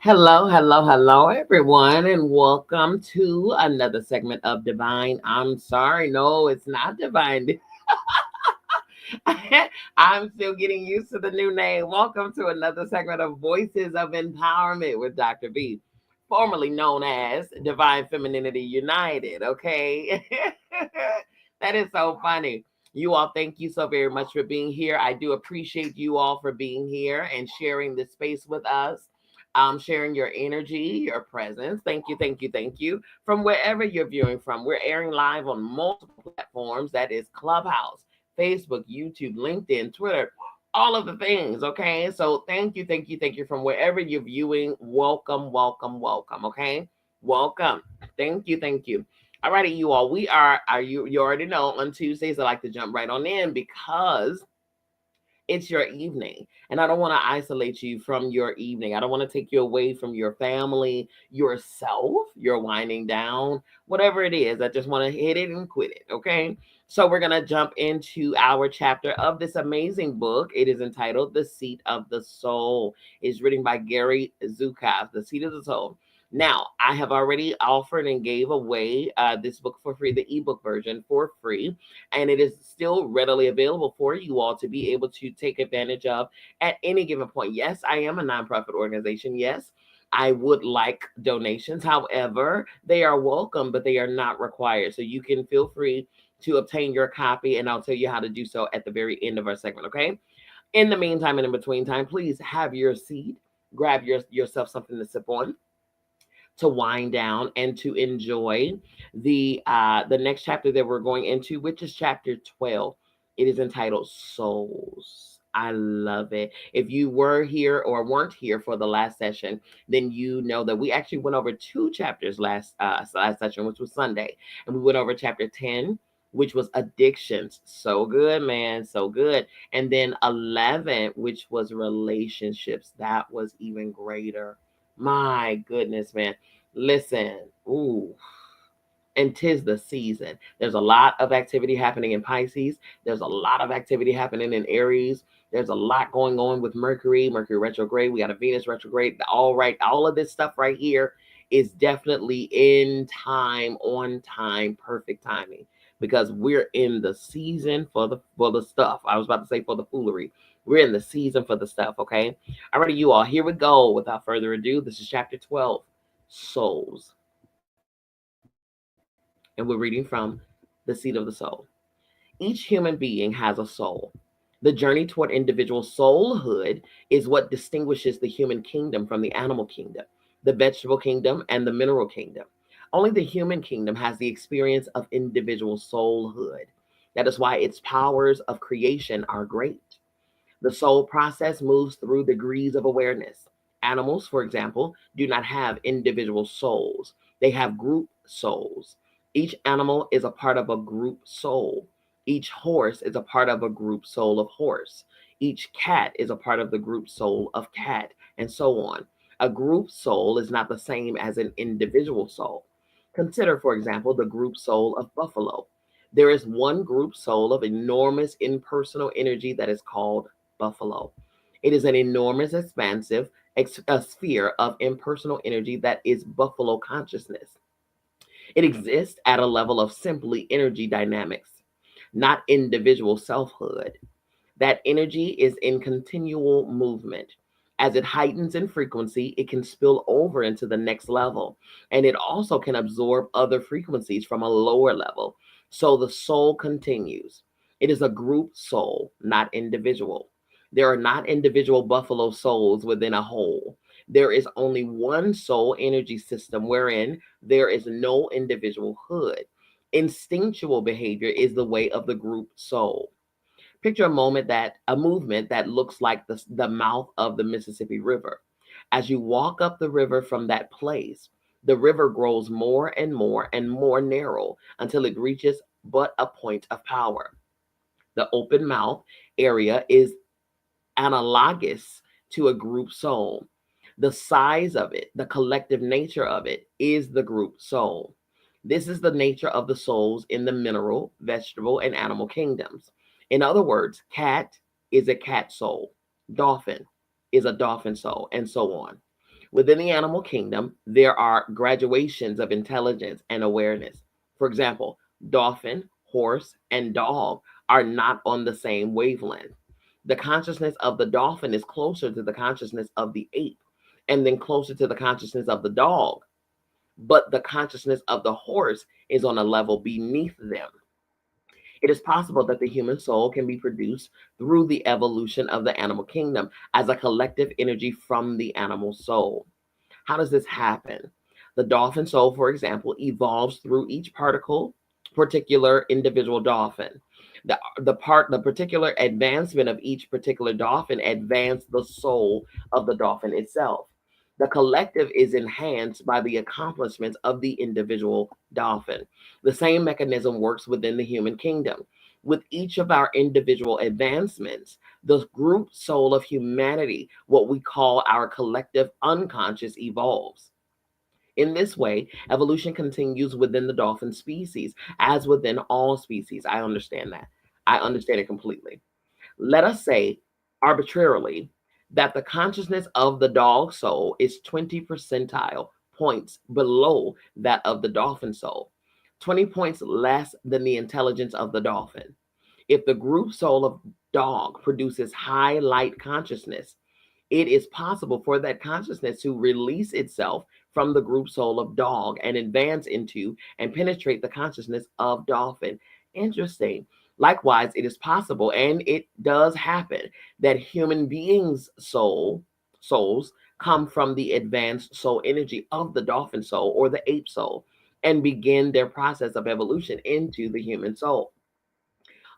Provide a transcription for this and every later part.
Hello, everyone, and welcome to another segment of Divine. I'm sorry, no, it's not Divine. I'm still getting used to the new name. Welcome to another segment of Voices of Empowerment with Dr. B, formerly known as Divine Femininity United. Okay, that is so funny. You all, thank you so very much for being here. I do appreciate you all for being here and sharing this space with us. Sharing your energy, your presence. Thank you from wherever you're viewing from. We're airing live on multiple platforms. That is Clubhouse, Facebook, YouTube, LinkedIn, Twitter, all of the things. Okay. So thank you from wherever you're viewing. Welcome. Okay. Welcome. Thank you. Alrighty, you all. You already know on Tuesdays I like to jump right on in because it's your evening. And I don't want to isolate you from your evening. I don't want to take you away from your family, yourself, your winding down, whatever it is. I just want to hit it and quit it. Okay. So we're going to jump into our chapter of this amazing book. It is entitled The Seat of the Soul. It's written by Gary Zukav, The Seat of the Soul. Now, I have already offered and gave away this book for free, the ebook version for free, and it is still readily available for you all to be able to take advantage of at any given point. Yes, I am a nonprofit organization. Yes, I would like donations. However, they are welcome, but they are not required. So you can feel free to obtain your copy, and I'll tell you how to do so at the very end of our segment, okay? In the meantime and in between time, please have your seat, grab yourself something to sip on, to wind down, and to enjoy the next chapter that we're going into, which is chapter 12. It is entitled Souls. I love it. If you were here or weren't here for the last session, then you know that we actually went over two chapters last session, which was Sunday, and we went over chapter 10, which was addictions. So good, man, so good. And then 11, which was relationships. That was even greater. My goodness, man. Listen, ooh, and 'tis the season. There's a lot of activity happening in Pisces. There's a lot of activity happening in Aries. There's a lot going on with Mercury retrograde. We got a Venus retrograde. All right, all of this stuff right here is definitely in time, on time, perfect timing, because we're in the season for the stuff. I was about to say for the foolery. We're in the season for the stuff, okay? Alrighty, you all, here we go. Without further ado, this is chapter 12, Souls. And we're reading from The Seat of the Soul. Each human being has a soul. The journey toward individual soulhood is what distinguishes the human kingdom from the animal kingdom, the vegetable kingdom, and the mineral kingdom. Only the human kingdom has the experience of individual soulhood. That is why its powers of creation are great. The soul process moves through degrees of awareness. Animals, for example, do not have individual souls, they have group souls. Each animal is a part of a group soul. Each horse is a part of a group soul of horse. Each cat is a part of the group soul of cat, and so on. A group soul is not the same as an individual soul. Consider, for example, the group soul of buffalo. There is one group soul of enormous impersonal energy that is called buffalo. It is an enormous, expansive a sphere of impersonal energy that is buffalo consciousness. It exists at a level of simply energy dynamics, not individual selfhood. That energy is in continual movement. As it heightens in frequency, it can spill over into the next level, and it also can absorb other frequencies from a lower level. So the soul continues. It is a group soul, not individual. There are not individual buffalo souls within a whole. There is only one soul energy system wherein there is no individual hood. Instinctual behavior is the way of the group soul. Picture a movement that looks like the mouth of the Mississippi River. As you walk up the river from that place, the river grows more and more and more narrow until it reaches but a point of power. The open mouth area is analogous to a group soul. The size of it, the collective nature of it, is the group soul. This is the nature of the souls in the mineral, vegetable, and animal kingdoms. In other words, cat is a cat soul, dolphin is a dolphin soul, and so on. Within the animal kingdom, there are graduations of intelligence and awareness. For example, dolphin, horse, and dog are not on the same wavelength. The consciousness of the dolphin is closer to the consciousness of the ape, and then closer to the consciousness of the dog. But the consciousness of the horse is on a level beneath them. It is possible that the human soul can be produced through the evolution of the animal kingdom as a collective energy from the animal soul. How does this happen? The dolphin soul, for example, evolves through each particular individual dolphin. The particular advancement of each particular dolphin advanced the soul of the dolphin itself. The collective is enhanced by the accomplishments of the individual dolphin. The same mechanism works within the human kingdom. With each of our individual advancements, the group soul of humanity, what we call our collective unconscious, evolves. In this way, evolution continues within the dolphin species, as within all species. I understand that. I understand it completely. Let us say, arbitrarily, that the consciousness of the dog soul is 20 percentile points below that of the dolphin soul, 20 points less than the intelligence of the dolphin. If the group soul of dog produces high light consciousness, it is possible for that consciousness to release itself from the group soul of dog and advance into and penetrate the consciousness of dolphin. Interesting. Likewise, it is possible, and it does happen, that human beings' souls come from the advanced soul energy of the dolphin soul or the ape soul and begin their process of evolution into the human soul.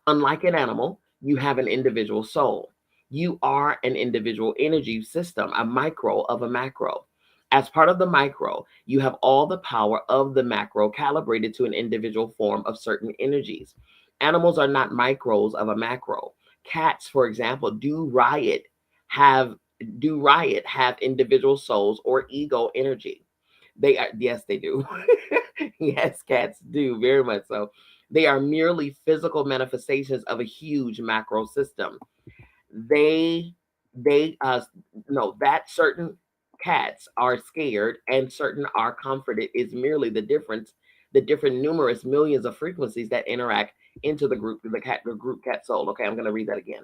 Unlike an animal, you have an individual soul. You are an individual energy system, a micro of a macro. As part of the micro, you have all the power of the macro calibrated to an individual form of certain energies. Animals are not micros of a macro. Cats, for example, have have individual souls or ego energy. They are, yes, they do. Yes, cats do, very much so. They are merely physical manifestations of a huge macro system. They, they, no, that certain cats are scared and certain are comforted is merely the different numerous millions of frequencies that interact into the group cat soul. Okay, I'm going to read that again.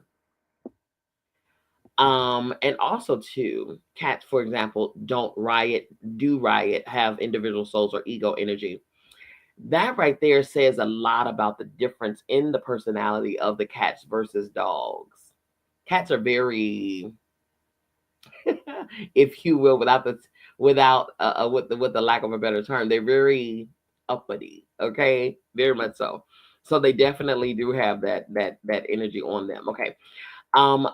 And also too, cats, for example, do riot, have individual souls or ego energy. That right there says a lot about the difference in the personality of the cats versus dogs. Cats are very, if you will, with the lack of a better term, they're very uppity. Okay, very much so. So they definitely do have that energy on them. Okay. Um,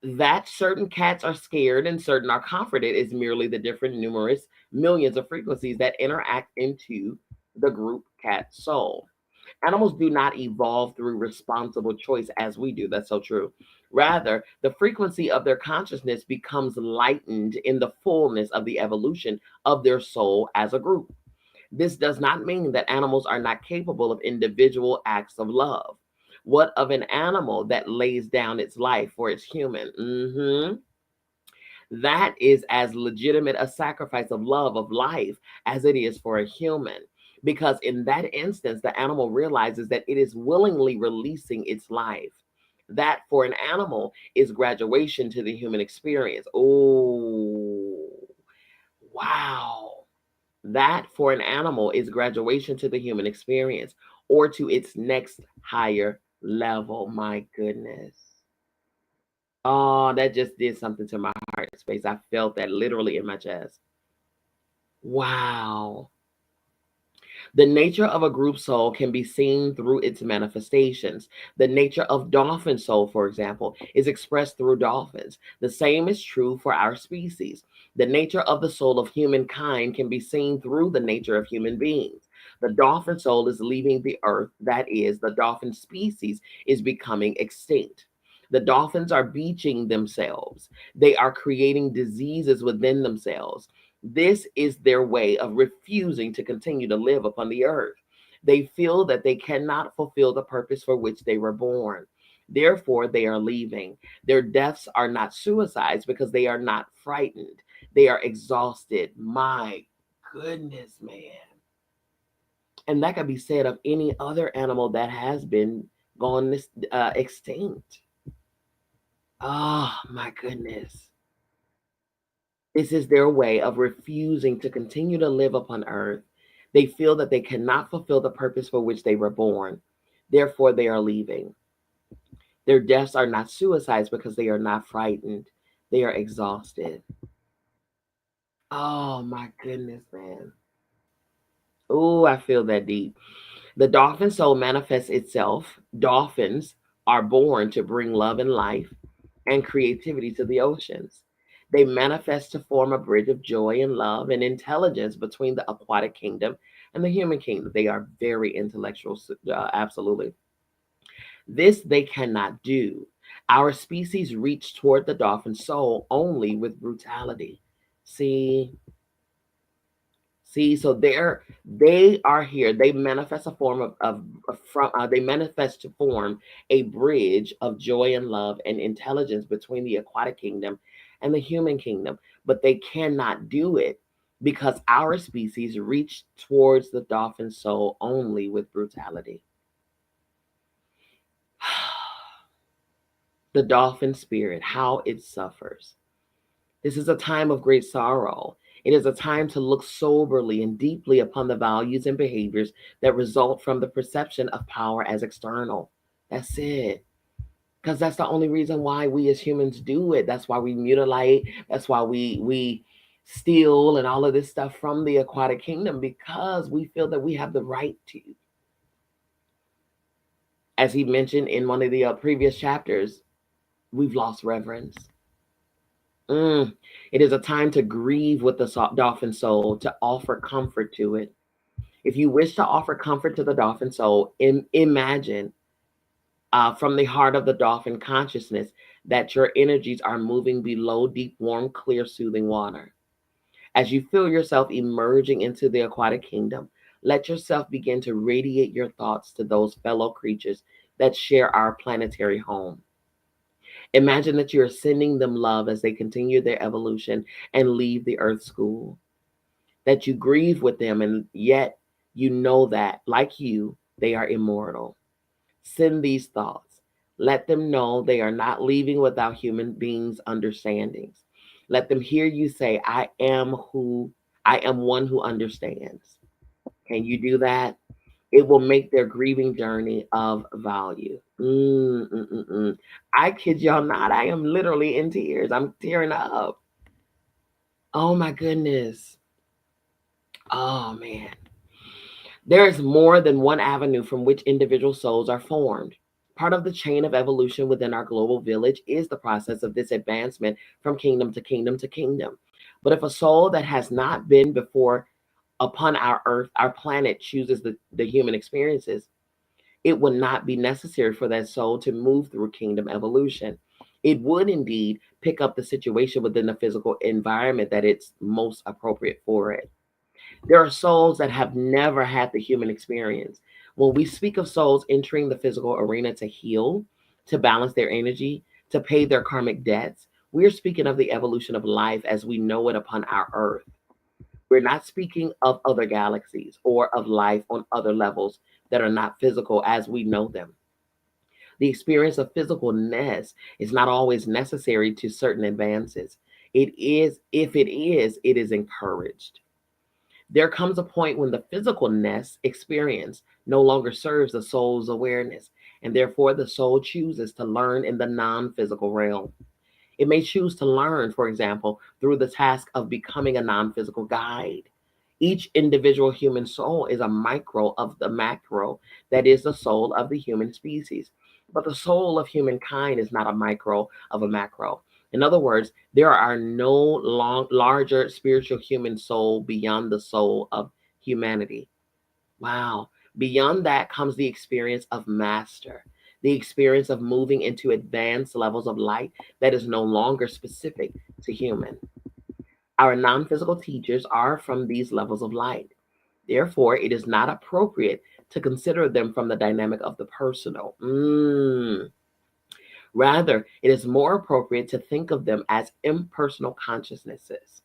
that certain cats are scared and certain are comforted is merely the different numerous millions of frequencies that interact into the group cat soul. Animals do not evolve through responsible choice as we do. That's so true. Rather, the frequency of their consciousness becomes lightened in the fullness of the evolution of their soul as a group. This does not mean that animals are not capable of individual acts of love. What of an animal that lays down its life for its human? That is as legitimate a sacrifice of love of life as it is for a human. Because in that instance, the animal realizes that it is willingly releasing its life. That for an animal is graduation to the human experience. Oh, wow. That for an animal is graduation to the human experience or to its next higher level. My goodness. Oh, that just did something to my heart space. I felt that literally in my chest. Wow. The nature of a group soul can be seen through its manifestations. The nature of dolphin soul, for example, is expressed through dolphins. The same is true for our species. The nature of the soul of humankind can be seen through the nature of human beings. The dolphin soul is leaving the earth, that is, the dolphin species is becoming extinct. The dolphins are beaching themselves. They are creating diseases within themselves. This is their way of refusing to continue to live upon the earth. They feel that they cannot fulfill the purpose for which they were born. Therefore, they are leaving. Their deaths are not suicides because they are not frightened. They are exhausted. My goodness, man. And that could be said of any other animal that has been gone this extinct. Oh my goodness. This is their way of refusing to continue to live upon earth. They feel that they cannot fulfill the purpose for which they were born. Therefore, they are leaving. Their deaths are not suicides because they are not frightened. They are exhausted. Oh my goodness, man. Oh, I feel that deep. The dolphin soul manifests itself. Dolphins are born to bring love and life and creativity to the oceans. They manifest to form a bridge of joy and love and intelligence between the aquatic kingdom and the human kingdom. They are very intellectual, absolutely. This they cannot do. Our species reach toward the dolphin soul only with brutality. See, See, so they are here. They manifest a form of from they manifest to form a bridge of joy and love and intelligence between the aquatic kingdom and the human kingdom, but they cannot do it because our species reach towards the dolphin soul only with brutality. The dolphin spirit, how it suffers. This is a time of great sorrow. It is a time to look soberly and deeply upon the values and behaviors that result from the perception of power as external. That's it. Because that's the only reason why we as humans do it. That's why we mutilate. That's why we steal and all of this stuff from the aquatic kingdom because we feel that we have the right to. As he mentioned in one of the previous chapters, we've lost reverence. It is a time to grieve with the dolphin soul, to offer comfort to it. If you wish to offer comfort to the dolphin soul, imagine from the heart of the dolphin consciousness that your energies are moving below deep, warm, clear, soothing water. As you feel yourself emerging into the aquatic kingdom, let yourself begin to radiate your thoughts to those fellow creatures that share our planetary home. Imagine that you're sending them love as they continue their evolution and leave the earth school. That you grieve with them, and yet you know that, like you, they are immortal. Send these thoughts. Let them know they are not leaving without human beings' understandings. Let them hear you say, I am one who understands. Can you do that? It will make their grieving journey of value. I kid y'all not. I am literally in tears. I'm tearing up. Oh my goodness. Oh man. There is more than one avenue from which individual souls are formed. Part of the chain of evolution within our global village is the process of this advancement from kingdom to kingdom to kingdom. But if a soul that has not been before upon our earth, our planet, chooses the human experiences, it would not be necessary for that soul to move through kingdom evolution. It would indeed pick up the situation within the physical environment that it's most appropriate for it. There are souls that have never had the human experience. When we speak of souls entering the physical arena to heal, to balance their energy, to pay their karmic debts, we're speaking of the evolution of life as we know it upon our earth. We're not speaking of other galaxies or of life on other levels that are not physical as we know them. The experience of physicalness is not always necessary to certain advances. It is, if it is encouraged. There comes a point when the physicalness experience no longer serves the soul's awareness, and therefore the soul chooses to learn in the non physical realm. It may choose to learn, for example, through the task of becoming a non physical guide. Each individual human soul is a micro of the macro, that is the soul of the human species. But the soul of humankind is not a micro of a macro. In other words, there are no larger spiritual human soul beyond the soul of humanity. Wow. Beyond that comes the experience of master, the experience of moving into advanced levels of light that is no longer specific to human. Our non physical teachers are from these levels of light. Therefore, it is not appropriate to consider them from the dynamic of the personal. Rather, it is more appropriate to think of them as impersonal consciousnesses.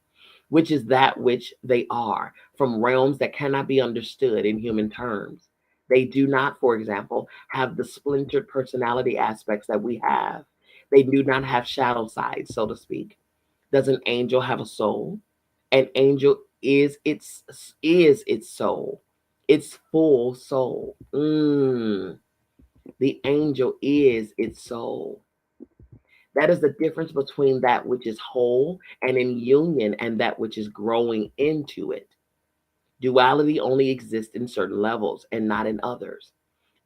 which is that which they are, from realms that cannot be understood in human terms. They do not, for example, have the splintered personality aspects that we have. They do not have shadow sides, so to speak. Does an angel have a soul? An angel is its soul, its full soul. The angel is its soul. That is the difference between that which is whole and in union and that which is growing into it. Duality only exists in certain levels and not in others.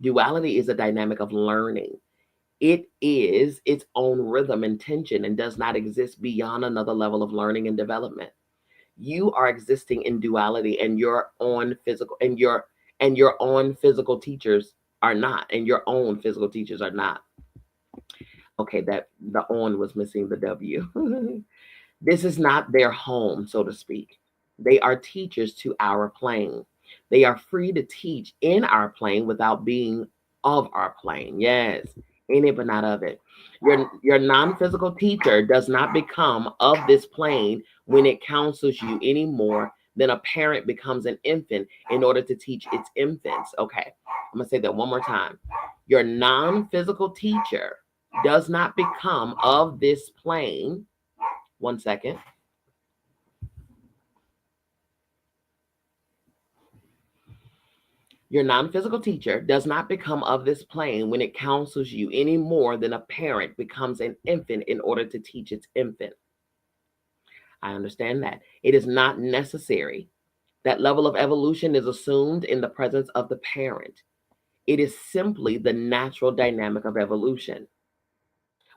Duality is a dynamic of learning. It is its own rhythm and tension and does not exist beyond another level of learning and development. You are existing in duality and your own physical teachers are not, and your own physical teachers are not. Okay, that the on was missing the W. This is not their home, so to speak. They are teachers to our plane. They are free to teach in our plane without being of our plane. Yes, in it but not of it. Your non-physical teacher does not become of this plane when it counsels you any more than a parent becomes an infant in order to teach its infants. Okay, I'm gonna say that one more time. Your non-physical teacher does not become of this plane. One second. Your non physical teacher does not become of this plane when it counsels you any more than a parent becomes an infant in order to teach its infant. I understand that. It is not necessary. That level of evolution is assumed in the presence of the parent. It is simply the natural dynamic of evolution.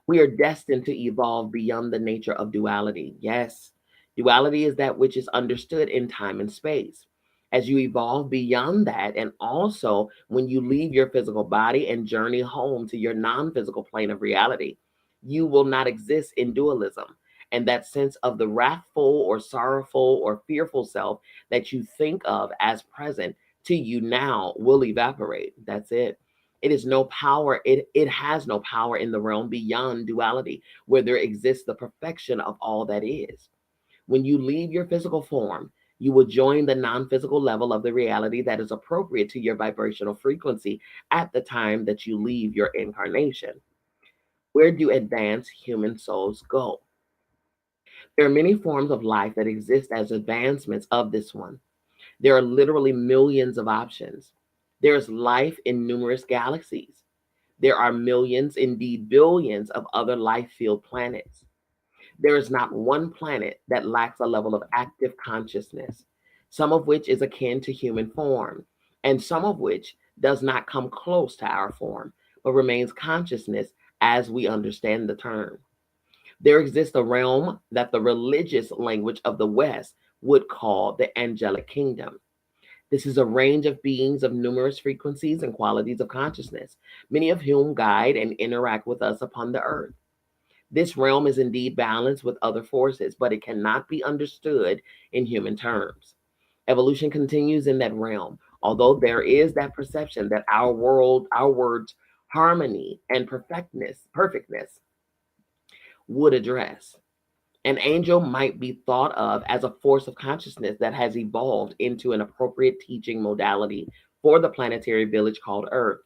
We are destined to evolve beyond the nature of duality. Yes, duality is that which is understood in time and space. As you evolve beyond that, and also when you leave your physical body and journey home to your non physical plane of reality, you will not exist in dualism. And that sense of the wrathful or sorrowful or fearful self that you think of as present to you now will evaporate. That's it. It is no power, it has no power in the realm beyond duality, where there exists the perfection of all that is. When you leave your physical form, you will join the non physical level of the reality that is appropriate to your vibrational frequency at the time that you leave your incarnation. Where do advanced human souls go? There are many forms of life that exist as advancements of this one. There are literally millions of options. There is life in numerous galaxies. There are millions, indeed billions, of other life filled planets. There is not one planet that lacks a level of active consciousness, some of which is akin to human form, and some of which does not come close to our form, but remains consciousness as we understand the term. There exists a realm that the religious language of the West would call the angelic kingdom. This is a range of beings of numerous frequencies and qualities of consciousness, many of whom guide and interact with us upon the earth. This realm is indeed balanced with other forces, but it cannot be understood in human terms. Evolution continues in that realm, although there is that perception that our words, harmony and perfectness would address. An angel might be thought of as a force of consciousness that has evolved into an appropriate teaching modality for the planetary village called Earth,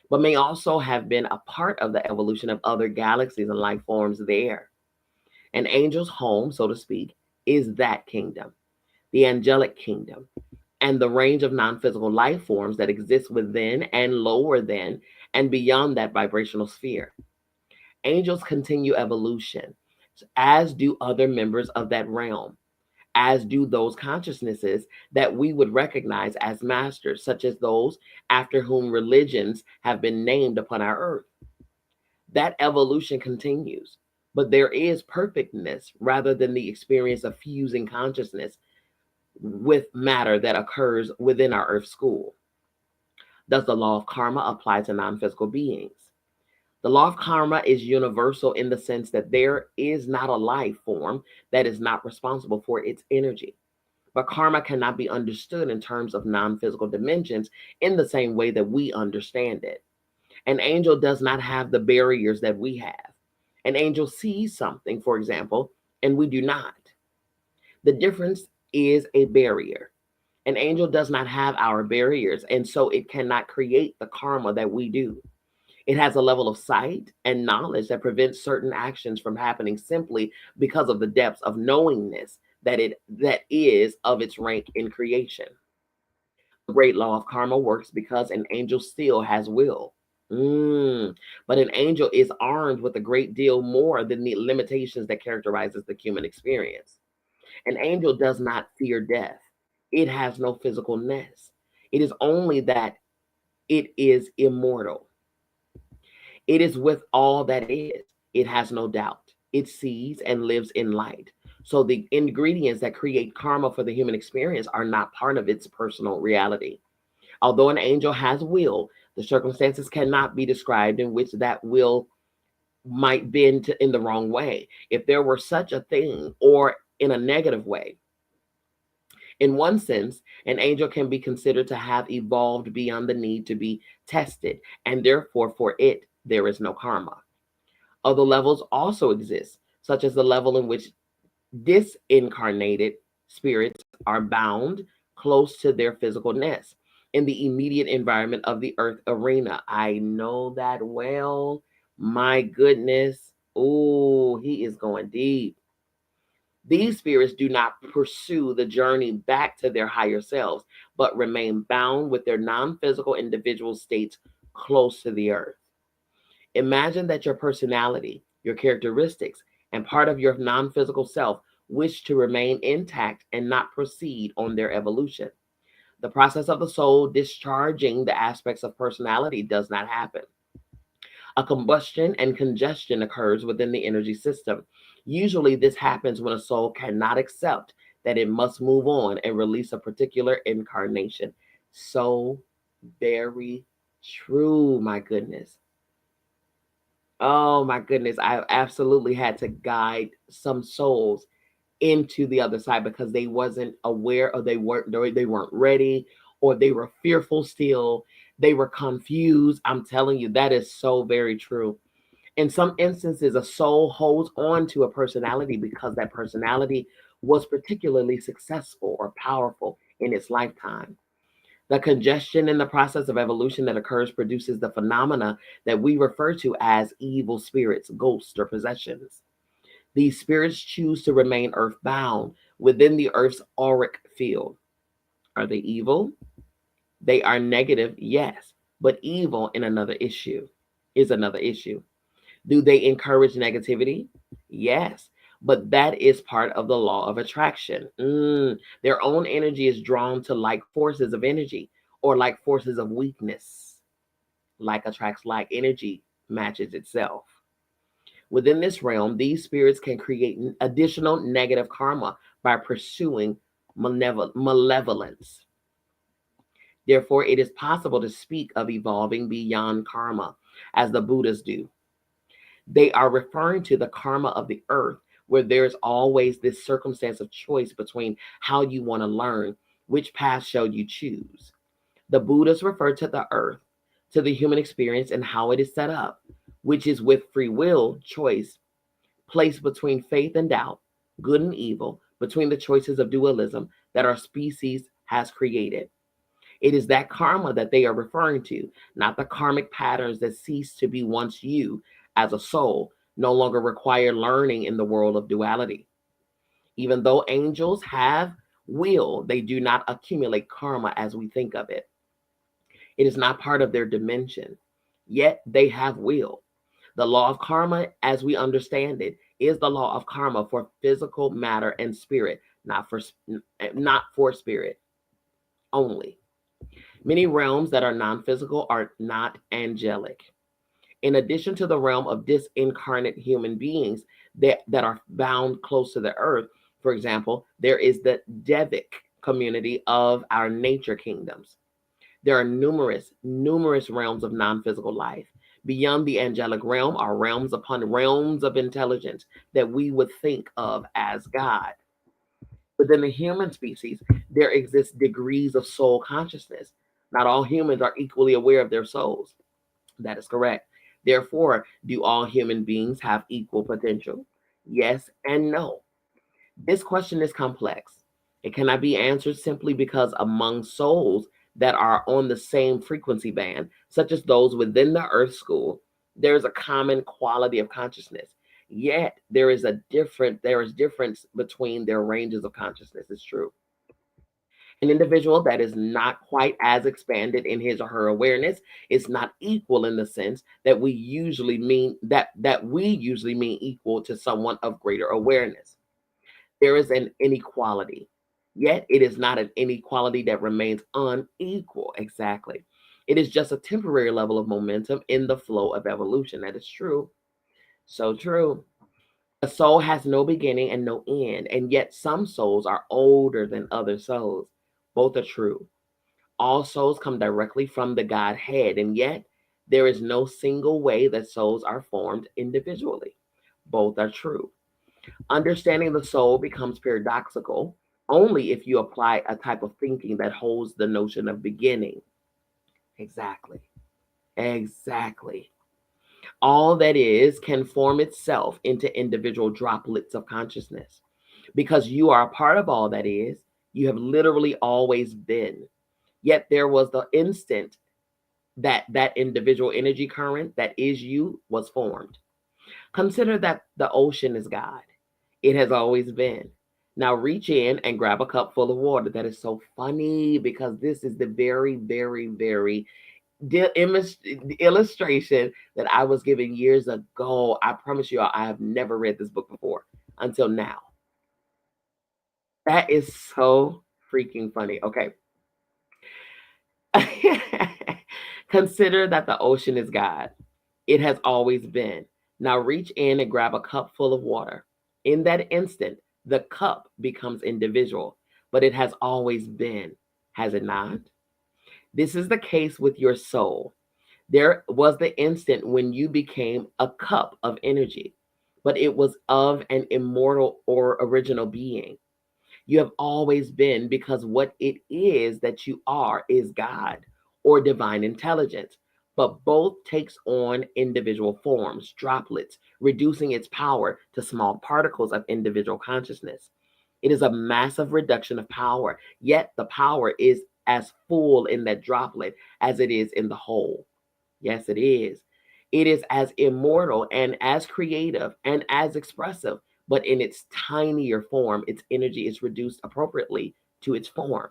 but may also have been a part of the evolution of other galaxies and life forms there. An angel's home, so to speak, is that kingdom, the angelic kingdom, and the range of non physical life forms that exist within and lower than and beyond that vibrational sphere. Angels continue evolution, as do other members of that realm, as do those consciousnesses that we would recognize as masters, such as those after whom religions have been named upon our earth. That evolution continues, but there is perfectness rather than the experience of fusing consciousness with matter that occurs within our earth school. Does the law of karma apply to non physical beings? The law of karma is universal in the sense that there is not a life form that is not responsible for its energy. But karma cannot be understood in terms of non physical dimensions in the same way that we understand it. An angel does not have the barriers that we have. An angel sees something, for example, and we do not. The difference is a barrier. An angel does not have our barriers, and so it cannot create the karma that we do. It has a level of sight and knowledge that prevents certain actions from happening simply because of the depths of knowingness that is of its rank in creation. The great law of karma works because an angel still has will. But an angel is armed with a great deal more than the limitations that characterizes the human experience. An angel does not fear death. It has no physicalness. It is only that it is immortal. It is with all that is. It has no doubt. It sees and lives in light. So the ingredients that create karma for the human experience are not part of its personal reality. Although an angel has will, the circumstances cannot be described in which that will might bend in the wrong way. If there were such a thing, or in a negative way, in one sense, an angel can be considered to have evolved beyond the need to be tested, and therefore for it, there is no karma. Other levels also exist, such as the level in which disincarnated spirits are bound close to their physical nest in the immediate environment of the earth arena. I know that well. My goodness. Oh, he is going deep. These spirits do not pursue the journey back to their higher selves, but remain bound with their non physical individual states close to the earth. Imagine that your personality, your characteristics, and part of your non physical self wish to remain intact and not proceed on their evolution. The process of the soul discharging the aspects of personality does not happen. A combustion and congestion occurs within the energy system. Usually, this happens when a soul cannot accept that it must move on and release a particular incarnation. So very true, my goodness. Oh my goodness, I absolutely had to guide some souls into the other side because they wasn't aware, or they weren't ready, or they were fearful still. They were confused. I'm telling you, that is so very true. In some instances, a soul holds on to a personality because that personality was particularly successful or powerful in its lifetime. The congestion in the process of evolution that occurs produces the phenomena that we refer to as evil spirits, ghosts, or possessions. These spirits choose to remain earthbound within the earth's auric field. Are they evil? They are negative, yes, but evil in another issue is another issue. Do they encourage negativity? Yes, but that is part of the law of attraction. Their own energy is drawn to like forces of energy, or like forces of weakness. Like attracts like, energy matches itself. Within this realm, these spirits can create additional negative karma by pursuing malevolence. Therefore, it is possible to speak of evolving beyond karma, as the Buddhas do. They are referring to the karma of the earth, where there's always this circumstance of choice between how you want to learn, which path shall you choose. The Buddhas refer to the earth, to the human experience and how it is set up, which is with free will choice, placed between faith and doubt, good and evil, between the choices of dualism that our species has created. It is that karma that they are referring to, not the karmic patterns that cease to be once you, as a soul, no longer require learning in the world of duality. Even though angels have will, they do not accumulate karma as we think of it. It is not part of their dimension, yet they have will. The law of karma, as we understand it, is the law of karma for physical matter and spirit, not for spirit only. Many realms that are non-physical are not angelic. In addition to the realm of disincarnate human beings that are bound close to the earth, for example, there is the Devic community of our nature kingdoms. There are numerous realms of non-physical life. Beyond the angelic realm are realms upon realms of intelligence that we would think of as God. Within the human species, there exist degrees of soul consciousness. Not all humans are equally aware of their souls. That is correct. Therefore, do all human beings have equal potential? Yes and no. This question is complex. It cannot be answered simply because among souls that are on the same frequency band, such as those within the Earth School, there is a common quality of consciousness. Yet there is difference between their ranges of consciousness. It's true. An individual that is not quite as expanded in his or her awareness is not equal in the sense that we usually mean equal to someone of greater awareness. There is an inequality, yet it is not an inequality that remains unequal. Exactly. It is just a temporary level of momentum in the flow of evolution. That is true. So true. A soul has no beginning and no end, and yet some souls are older than other souls. Both are true. All souls come directly from the Godhead, and yet there is no single way that souls are formed individually. Both are true. Understanding the soul becomes paradoxical only if you apply a type of thinking that holds the notion of beginning. Exactly. Exactly. All that is can form itself into individual droplets of consciousness. Because you are a part of all that is, you have literally always been. Yet there was the instant that that individual energy current that is you was formed. Consider that the ocean is God. It has always been. Now reach in and grab a cup full of water. That is so funny because this is the very, very, very illustration that I was given years ago. I promise you, I have never read this book before until now. That is so freaking funny. Okay. Consider that the ocean is God. It has always been. Now reach in and grab a cup full of water. In that instant, the cup becomes individual, but it has always been, has it not? This is the case with your soul. There was the instant when you became a cup of energy, but it was of an immortal or original being. You have always been because what it is that you are is God or divine intelligence. But both takes on individual forms, droplets, reducing its power to small particles of individual consciousness. It is a massive reduction of power, yet the power is as full in that droplet as it is in the whole. Yes, it is. It is as immortal and as creative and as expressive, but in its tinier form, its energy is reduced appropriately to its form.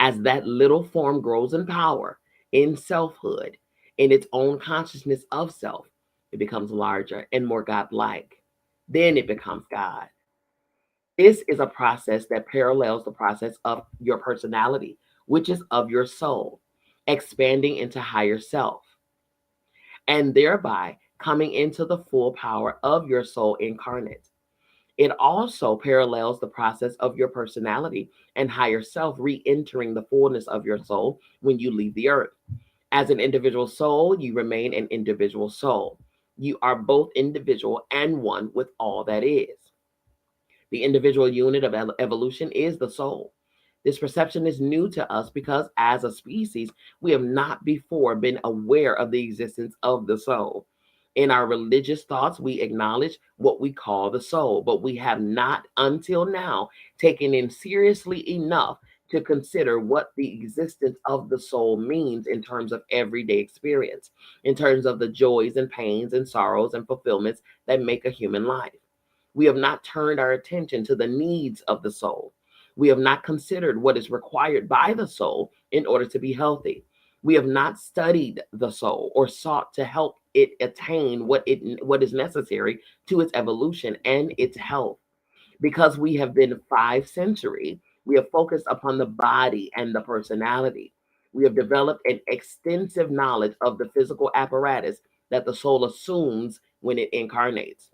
As that little form grows in power, in selfhood, in its own consciousness of self, it becomes larger and more godlike. Then it becomes God. This is a process that parallels the process of your personality, which is of your soul, expanding into higher self and thereby coming into the full power of your soul incarnate. It also parallels the process of your personality and higher self re entering the fullness of your soul when you leave the earth. As an individual soul, you remain an individual soul. You are both individual and one with all that is. The individual unit of evolution is the soul. This perception is new to us because, as a species, we have not before been aware of the existence of the soul. In our religious thoughts, we acknowledge what we call the soul, but we have not until now taken in seriously enough to consider what the existence of the soul means in terms of everyday experience, in terms of the joys and pains and sorrows and fulfillments that make a human life. We have not turned our attention to the needs of the soul. We have not considered what is required by the soul in order to be healthy. We have not studied the soul or sought to help it attain what is necessary to its evolution and its health. Because we have been 5 century, we have focused upon the body and the personality. We have developed an extensive knowledge of the physical apparatus that the soul assumes when it incarnates.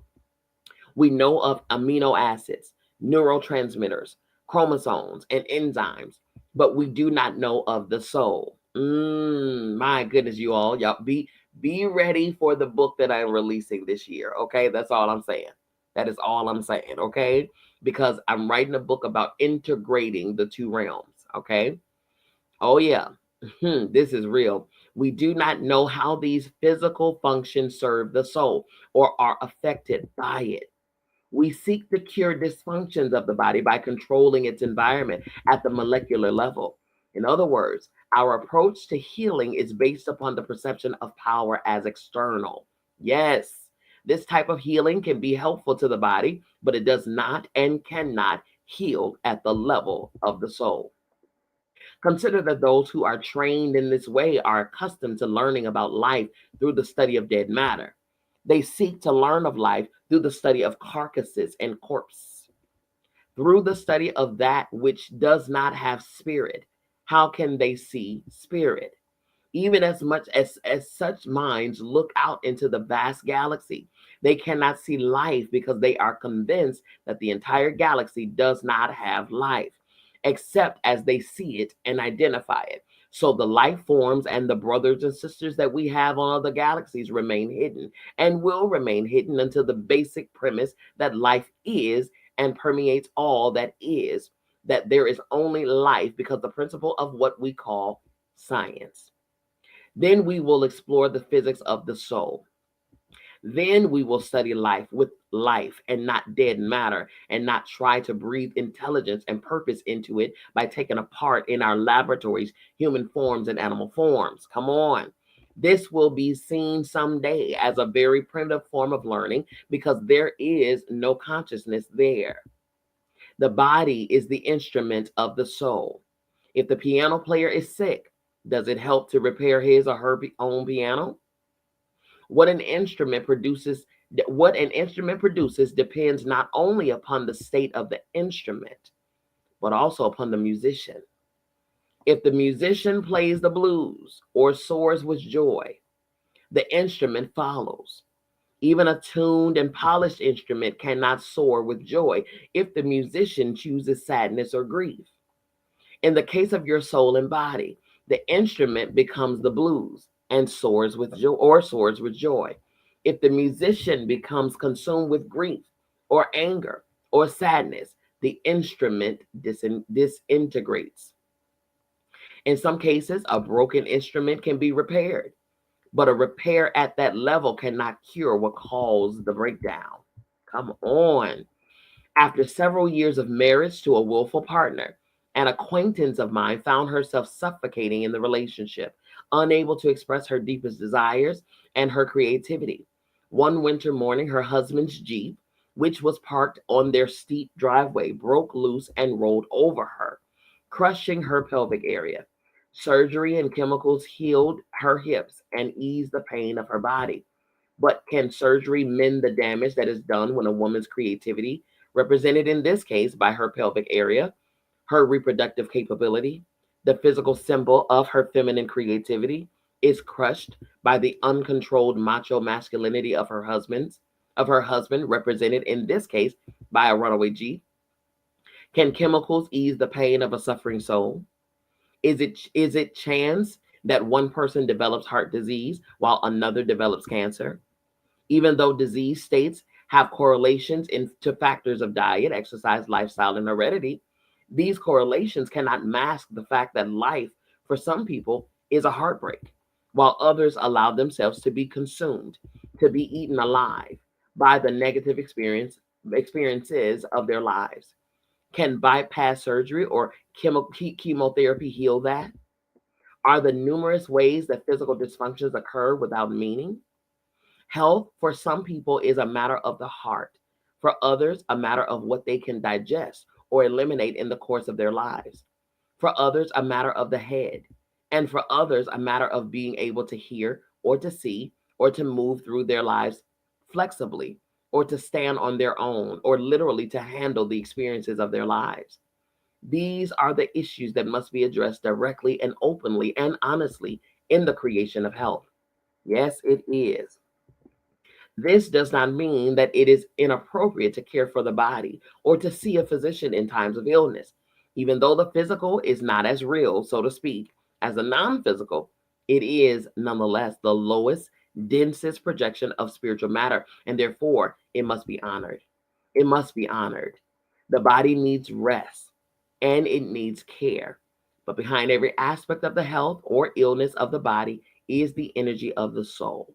We know of amino acids, neurotransmitters, chromosomes, and enzymes, but we do not know of the soul. My goodness, y'all be ready for the book that I'm releasing this year. Okay, that's all I'm saying. That is all I'm saying. Okay, because I'm writing a book about integrating the two realms. Okay. Oh yeah, this is real. We do not know how these physical functions serve the soul or are affected by it. We seek to cure dysfunctions of the body by controlling its environment at the molecular level. In other words, our approach to healing is based upon the perception of power as external. Yes, this type of healing can be helpful to the body, but it does not and cannot heal at the level of the soul. Consider that those who are trained in this way are accustomed to learning about life through the study of dead matter. They seek to learn of life through the study of carcasses and corpse, through the study of that which does not have spirit. How can they see spirit? Even as much as such minds look out into the vast galaxy, they cannot see life because they are convinced that the entire galaxy does not have life, except as they see it and identify it. So the life forms and the brothers and sisters that we have on other galaxies remain hidden and will remain hidden until the basic premise that life is and permeates all that is, that there is only life because the principle of what we call science. Then we will explore the physics of the soul. Then we will study life with life and not dead matter, and not try to breathe intelligence and purpose into it by taking apart in our laboratories human forms and animal forms. Come on. This will be seen someday as a very primitive form of learning because there is no consciousness there. The body is the instrument of the soul. If the piano player is sick, does it help to repair his or her own piano? What an instrument produces what an instrument produces depends not only upon the state of the instrument, but also upon the musician. If the musician plays the blues or soars with joy, the instrument follows. Even a tuned and polished instrument cannot soar with joy if the musician chooses sadness or grief. In the case of your soul and body, the instrument becomes the blues and soars with joy. If the musician becomes consumed with grief or anger or sadness, the instrument disintegrates. In some cases, a broken instrument can be repaired, but a repair at that level cannot cure what caused the breakdown. Come on. After several years of marriage to a willful partner, an acquaintance of mine found herself suffocating in the relationship, unable to express her deepest desires and her creativity. One winter morning, her husband's Jeep, which was parked on their steep driveway, broke loose and rolled over her, crushing her pelvic area. Surgery and chemicals healed her hips and eased the pain of her body. But can surgery mend the damage that is done when a woman's creativity, represented in this case by her pelvic area, her reproductive capability, the physical symbol of her feminine creativity, is crushed by the uncontrolled macho masculinity of her husband, represented in this case by a runaway G? Can chemicals ease the pain of a suffering soul? Is it chance that one person develops heart disease while another develops cancer? Even though disease states have correlations into factors of diet, exercise, lifestyle, and heredity, these correlations cannot mask the fact that life for some people is a heartbreak, while others allow themselves to be consumed, to be eaten alive by the negative experiences of their lives. Can bypass surgery or chemotherapy heal that? Are the numerous ways that physical dysfunctions occur without meaning? Health for some people is a matter of the heart, for others, a matter of what they can digest or eliminate in the course of their lives, for others, a matter of the head, and for others, a matter of being able to hear or to see or to move through their lives flexibly or to stand on their own or literally to handle the experiences of their lives. These are the issues that must be addressed directly and openly and honestly in the creation of health. Yes, it is. This does not mean that it is inappropriate to care for the body or to see a physician in times of illness. Even though the physical is not as real, so to speak, as the non physical, it is nonetheless the lowest, densest projection of spiritual matter, and therefore it must be honored. It must be honored. The body needs rest and it needs care. But behind every aspect of the health or illness of the body is the energy of the soul.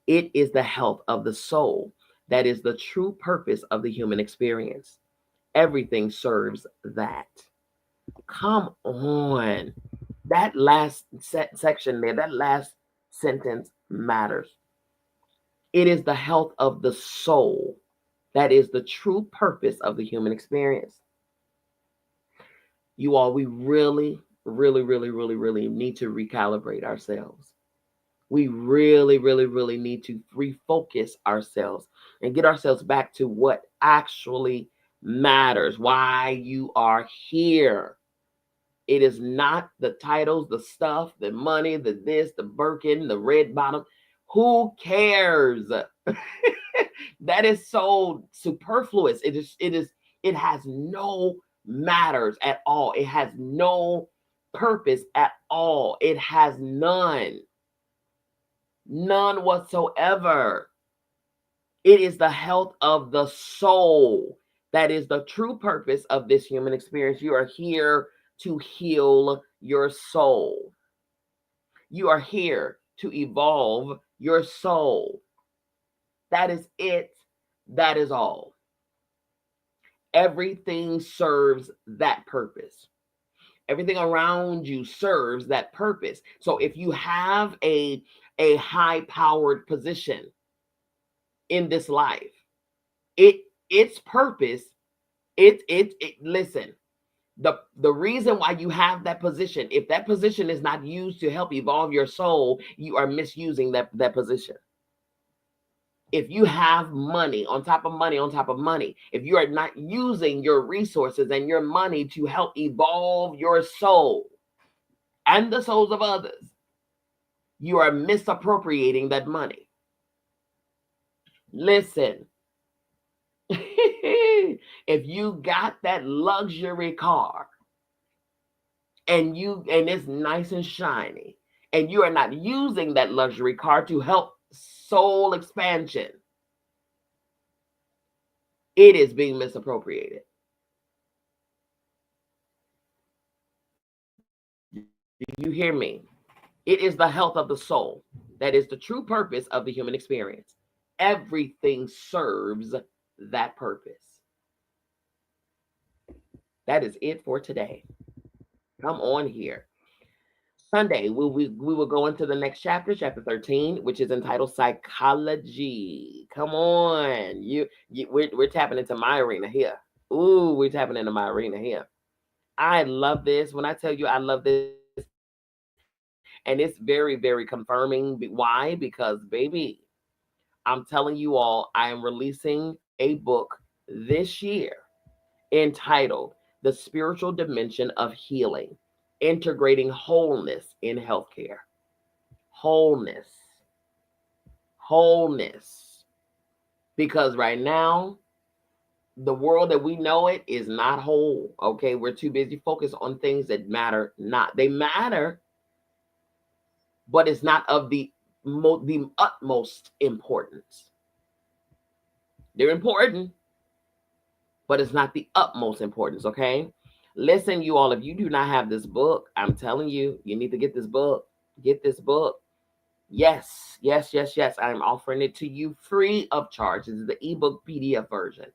It is the health of the soul, That is the true purpose of the human experience. Everything serves that. Come on. That last section there, that last sentence matters. It is the health of the soul. That is the true purpose of the human experience. You all, we really, really, really, really, really need to recalibrate ourselves. We really, really, really need to refocus ourselves and get ourselves back to what actually matters, why you are here. It is not the titles, the stuff, the money, the this, the Birkin, the red bottom. Who cares? That is so superfluous. It has no matters at all. It has no purpose at all. It has none. None whatsoever. It is the health of the soul. That is the true purpose of this human experience. You are here to heal your soul. You are here to evolve your soul. That is it. That is all. Everything serves that purpose. Everything around you serves that purpose. So if you have a high-powered position in this life, its purpose, listen, the reason why you have that position, if that position is not used to help evolve your soul, you are misusing that position. If you have money on top of money on top of money, if you are not using your resources and your money to help evolve your soul and the souls of others, you are misappropriating that money. Listen, if you got that luxury car and it's nice and shiny, and you are not using that luxury car to help soul expansion, it is being misappropriated. Do you hear me? It is the health of the soul. That is the true purpose of the human experience. Everything serves that purpose. That is it for today. Come on here. Sunday, we will go into the next chapter, chapter 13, which is entitled Psychology. Come on. We're tapping into my arena here. Ooh, we're tapping into my arena here. I love this. When I tell you I love this, and it's very, very confirming. Why? Because, baby, I'm telling you all, I am releasing a book this year entitled The Spiritual Dimension of Healing, Integrating Wholeness in Healthcare. Wholeness. Wholeness. Because right now, the world that we know it is not whole. Okay, we're too busy focused on things that matter not. They matter, but it's not of the utmost importance. They're important, but it's not the utmost importance. Okay, listen, you all, if you do not have this book, I'm telling you, you need to get this book. Get this book. Yes, yes, yes, yes. I'm offering it to you free of charge. This is the ebook PDF version.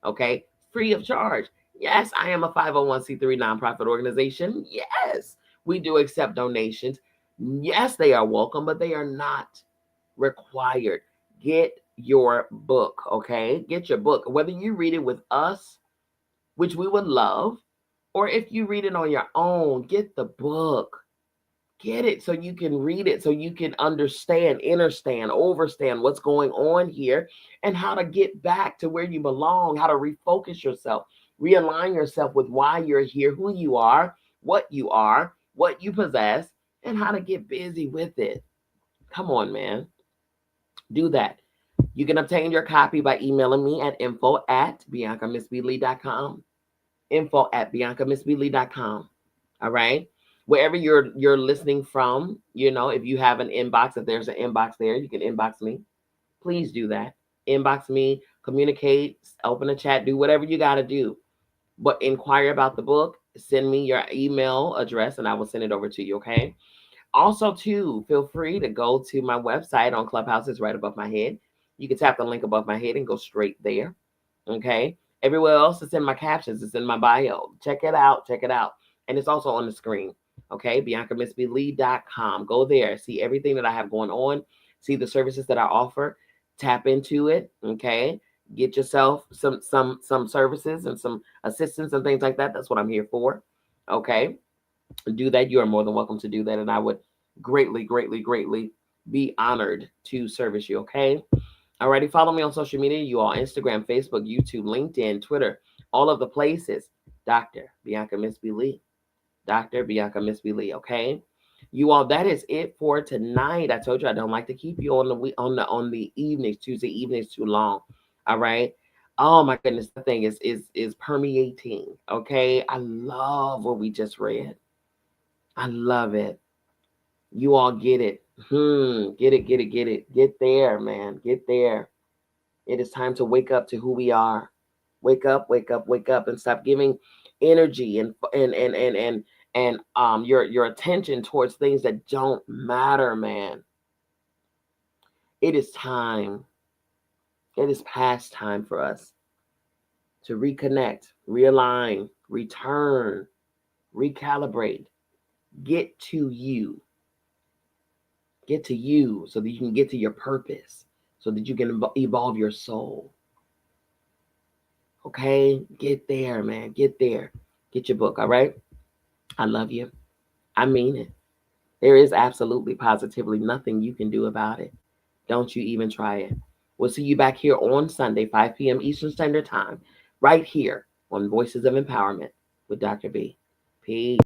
Okay, free of charge. Yes, I am a 501c3 nonprofit organization. Yes, we do accept donations. Yes, they are welcome, but they are not required. Get your book, okay? Get your book. Whether you read it with us, which we would love, or if you read it on your own, get the book. Get it so you can read it, so you can understand, understand, overstand what's going on here and how to get back to where you belong, how to refocus yourself, realign yourself with why you're here, who you are, what you possess, and how to get busy with it. Come on, man. Do that. You can obtain your copy by emailing me at info@biancamissblee.com. info@biancamissblee.com. All right. Wherever you're listening from, if you have an inbox, if there's an inbox there, you can inbox me. Please do that. Inbox me, communicate, open a chat, do whatever you got to do. But inquire about the book, send me your email address and I will send it over to you, okay? Also, too, feel free to go to my website on Clubhouse. It's right above my head. You can tap the link above my head and go straight there. Okay. Everywhere else, it's in my captions, it's in my bio. Check it out. Check it out. And it's also on the screen. Okay. BiancaMissBeLee.com. Go there. See everything that I have going on. See the services that I offer. Tap into it. Okay. Get yourself some services and some assistance and things like that. That's what I'm here for. Okay. Do that. You are more than welcome to do that. And I would greatly, greatly, greatly be honored to service you. Okay. Alrighty, follow me on social media. You all, Instagram, Facebook, YouTube, LinkedIn, Twitter, all of the places. Dr. Bianca Miss B. Lee. Dr. Bianca Miss B. Lee. Okay. You all, that is it for tonight. I told you I don't like to keep you on the evenings, Tuesday evenings too long. All right. Oh my goodness, that thing is permeating. Okay. I love what we just read. I love it. You all get it. Get it, get it, get it. Get there, man. Get there. It is time to wake up to who we are. Wake up, wake up, wake up, and stop giving energy and your attention towards things that don't matter, man. It is time. It is past time for us to reconnect, realign, return, recalibrate, get to you. Get to you so that you can get to your purpose, so that you can evolve your soul. Okay? Get there, man. Get there. Get your book, all right? I love you. I mean it. There is absolutely, positively nothing you can do about it. Don't you even try it. We'll see you back here on Sunday, 5 p.m. Eastern Standard Time, right here on Voices of Empowerment with Dr. B. Peace.